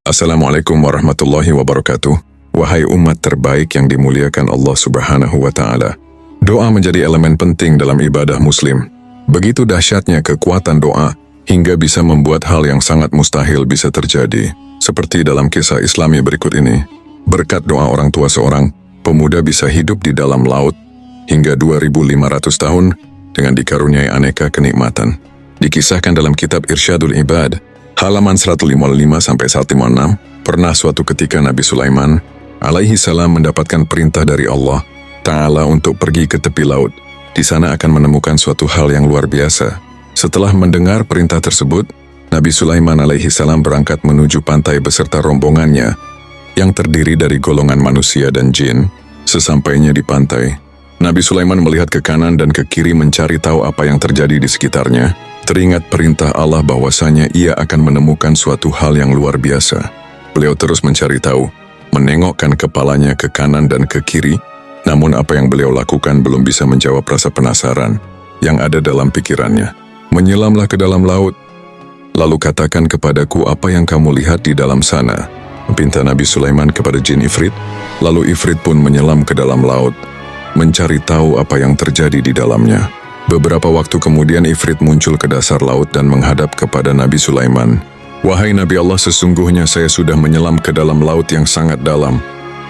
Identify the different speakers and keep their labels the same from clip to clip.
Speaker 1: Assalamualaikum warahmatullahi wabarakatuh. Wahai umat terbaik yang dimuliakan Allah Subhanahu wa Ta'ala. Doa menjadi elemen penting dalam ibadah Muslim. Begitu dahsyatnya kekuatan doa hingga bisa membuat hal yang sangat mustahil bisa terjadi. Seperti dalam kisah Islami berikut ini. Berkat doa orang tua seorang, pemuda bisa hidup di dalam laut hingga 2500 tahun dengan dikaruniai aneka kenikmatan. Dikisahkan dalam kitab Irsyadul Ibad, halaman 155-156, pernah suatu ketika Nabi Sulaiman alaihi salam mendapatkan perintah dari Allah Ta'ala untuk pergi ke tepi laut. Di sana akan menemukan suatu hal yang luar biasa. Setelah mendengar perintah tersebut, Nabi Sulaiman alaihi salam berangkat menuju pantai beserta rombongannya yang terdiri dari golongan manusia dan jin. Sesampainya di pantai, Nabi Sulaiman melihat ke kanan dan ke kiri mencari tahu apa yang terjadi di sekitarnya. Teringat perintah Allah bahwasanya ia akan menemukan suatu hal yang luar biasa. Beliau terus mencari tahu, menengokkan kepalanya ke kanan dan ke kiri, namun apa yang beliau lakukan belum bisa menjawab rasa penasaran yang ada dalam pikirannya. Menyelamlah ke dalam laut, lalu katakan kepadaku apa yang kamu lihat di dalam sana, pinta Nabi Sulaiman kepada jin Ifrit. Lalu Ifrit pun menyelam ke dalam laut, mencari tahu apa yang terjadi di dalamnya. Beberapa waktu kemudian Ifrit muncul ke dasar laut dan menghadap kepada Nabi Sulaiman. Wahai Nabi Allah, sesungguhnya saya sudah menyelam ke dalam laut yang sangat dalam.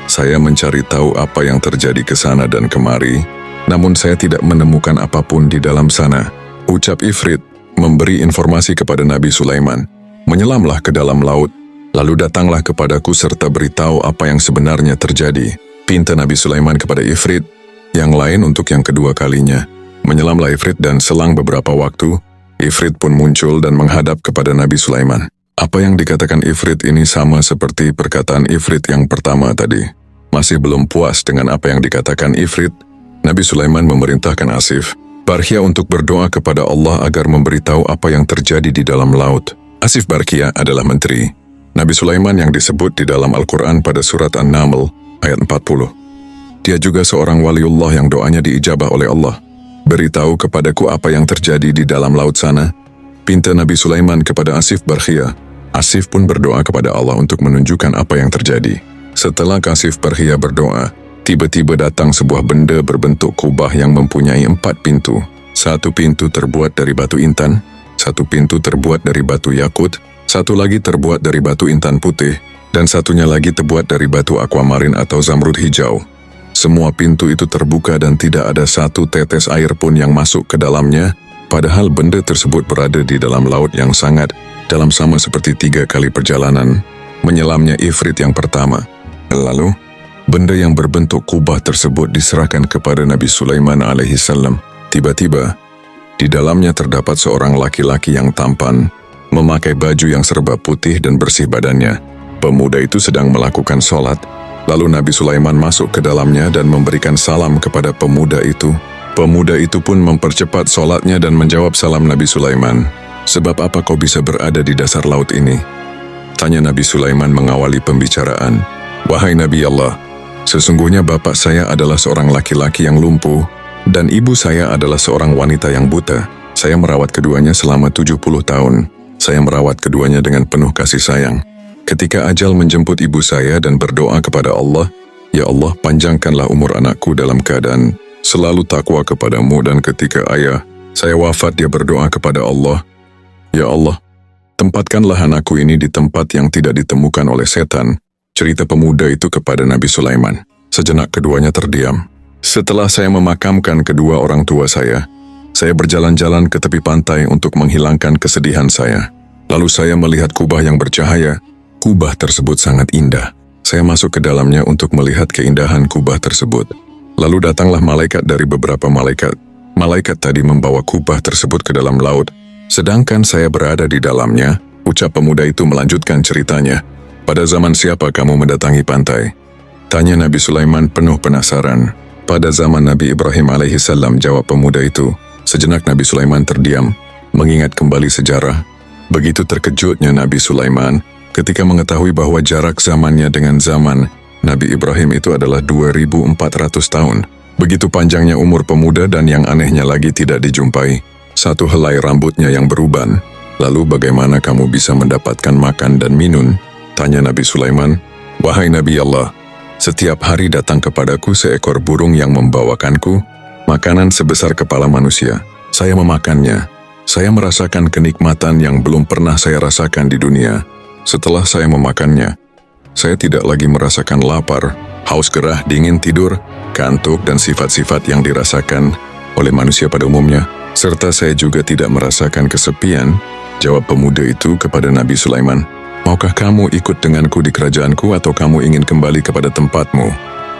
Speaker 1: Saya mencari tahu apa yang terjadi ke sana dan kemari, namun saya tidak menemukan apapun di dalam sana. Ucap Ifrit memberi informasi kepada Nabi Sulaiman. Menyelamlah ke dalam laut, lalu datanglah kepadaku serta beritahu apa yang sebenarnya terjadi. Pinta Nabi Sulaiman kepada Ifrit, yang lain untuk yang kedua kalinya. Menyelamlah Ifrit dan selang beberapa waktu, Ifrit pun muncul dan menghadap kepada Nabi Sulaiman. Apa yang dikatakan Ifrit ini sama seperti perkataan Ifrit yang pertama tadi. Masih belum puas dengan apa yang dikatakan Ifrit, Nabi Sulaiman memerintahkan Asif Barkhia untuk berdoa kepada Allah agar memberitahu apa yang terjadi di dalam laut. Asif Barkhia adalah menteri Nabi Sulaiman yang disebut di dalam Al-Quran pada surat An-Naml ayat 40. Dia juga seorang waliullah yang doanya diijabah oleh Allah. Beritahu kepadaku apa yang terjadi di dalam laut sana, pinta Nabi Sulaiman kepada Asif Barkhia. Asif pun berdoa kepada Allah untuk menunjukkan apa yang terjadi. Setelah Asif Barkhia berdoa, tiba-tiba datang sebuah benda berbentuk kubah yang mempunyai 4 pintu. Satu pintu terbuat dari batu intan, satu pintu terbuat dari batu yakut, satu lagi terbuat dari batu intan putih, dan satunya lagi terbuat dari batu aquamarin atau zamrud hijau. Semua pintu itu terbuka dan tidak ada satu tetes air pun yang masuk ke dalamnya, padahal benda tersebut berada di dalam laut yang sangat dalam, sama seperti 3 kali perjalanan menyelamnya Ifrit yang pertama. Lalu, benda yang berbentuk kubah tersebut diserahkan kepada Nabi Sulaiman alaihi salam. Tiba-tiba, di dalamnya terdapat seorang laki-laki yang tampan, memakai baju yang serba putih dan bersih badannya. Pemuda itu sedang melakukan sholat. Lalu Nabi Sulaiman masuk ke dalamnya dan memberikan salam kepada pemuda itu. Pemuda itu pun mempercepat sholatnya dan menjawab salam Nabi Sulaiman. Sebab apa kau bisa berada di dasar laut ini? Tanya Nabi Sulaiman mengawali pembicaraan. Wahai Nabi Allah, sesungguhnya bapak saya adalah seorang laki-laki yang lumpuh dan ibu saya adalah seorang wanita yang buta. Saya merawat keduanya selama 70 tahun. Saya merawat keduanya dengan penuh kasih sayang. Ketika ajal menjemput ibu saya dan berdoa kepada Allah, Ya Allah, panjangkanlah umur anakku dalam keadaan selalu takwa kepadamu, dan ketika ayah saya wafat, dia berdoa kepada Allah, Ya Allah, tempatkanlah anakku ini di tempat yang tidak ditemukan oleh setan. Cerita pemuda itu kepada Nabi Sulaiman. Sejenak keduanya terdiam. Setelah saya memakamkan kedua orang tua saya berjalan-jalan ke tepi pantai untuk menghilangkan kesedihan saya. Lalu saya melihat kubah yang bercahaya. Kubah tersebut sangat indah. Saya masuk ke dalamnya untuk melihat keindahan kubah tersebut. Lalu datanglah malaikat dari beberapa malaikat. Malaikat tadi membawa kubah tersebut ke dalam laut. Sedangkan saya berada di dalamnya. Ucap pemuda itu melanjutkan ceritanya. Pada zaman siapa kamu mendatangi pantai? Tanya Nabi Sulaiman penuh penasaran. Pada zaman Nabi Ibrahim alaihi salam, jawab pemuda itu. Sejenak Nabi Sulaiman terdiam, mengingat kembali sejarah. Begitu terkejutnya Nabi Sulaiman ketika mengetahui bahwa jarak zamannya dengan zaman Nabi Ibrahim itu adalah 2400 tahun. Begitu panjangnya umur pemuda, dan yang anehnya lagi tidak dijumpai satu helai rambutnya yang beruban. Lalu bagaimana kamu bisa mendapatkan makan dan minum? Tanya Nabi Sulaiman, "Wahai Nabi Allah, setiap hari datang kepadaku seekor burung yang membawakanku makanan sebesar kepala manusia. Saya memakannya. Saya merasakan kenikmatan yang belum pernah saya rasakan di dunia. Setelah saya memakannya, saya tidak lagi merasakan lapar, haus gerah, dingin tidur, kantuk, dan sifat-sifat yang dirasakan oleh manusia pada umumnya. Serta saya juga tidak merasakan kesepian." Jawab pemuda itu kepada Nabi Sulaiman, "Maukah kamu ikut denganku di kerajaanku atau kamu ingin kembali kepada tempatmu?"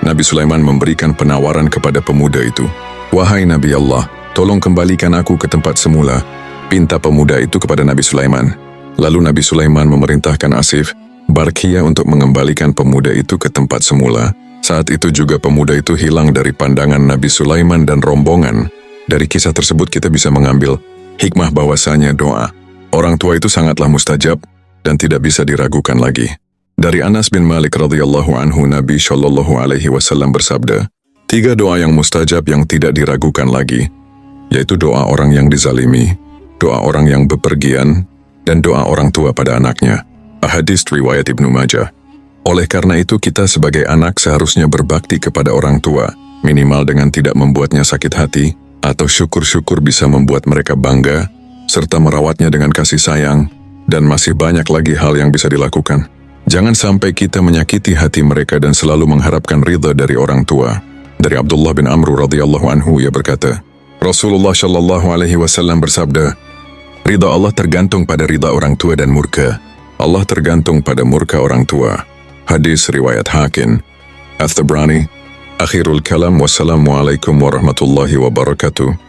Speaker 1: Nabi Sulaiman memberikan penawaran kepada pemuda itu. "Wahai Nabi Allah, tolong kembalikan aku ke tempat semula," pinta pemuda itu kepada Nabi Sulaiman. Lalu Nabi Sulaiman memerintahkan Asif, Barkhia untuk mengembalikan pemuda itu ke tempat semula. Saat itu juga pemuda itu hilang dari pandangan Nabi Sulaiman dan rombongan. Dari kisah tersebut kita bisa mengambil hikmah bahwasanya doa orang tua itu sangatlah mustajab dan tidak bisa diragukan lagi. Dari Anas bin Malik radhiyallahu anhu, Nabi Shallallahu alaihi wasallam bersabda, 3 doa yang mustajab yang tidak diragukan lagi, yaitu doa orang yang dizalimi, doa orang yang bepergian, dan doa orang tua pada anaknya. Hadis riwayat Ibnu Majah. Oleh karena itu kita sebagai anak seharusnya berbakti kepada orang tua, minimal dengan tidak membuatnya sakit hati, atau syukur-syukur bisa membuat mereka bangga, serta merawatnya dengan kasih sayang, dan masih banyak lagi hal yang bisa dilakukan. Jangan sampai kita menyakiti hati mereka dan selalu mengharapkan ridha dari orang tua. Dari Abdullah bin Amr radhiyallahu anhu, ia berkata, Rasulullah Shallallahu alaihi wasallam bersabda, "Ridha Allah tergantung pada ridha orang tua dan murka Allah tergantung pada murka orang tua." Hadis riwayat Hakim. At-Tabrani. Akhirul kalam, wassalamualaikum warahmatullahi wabarakatuh.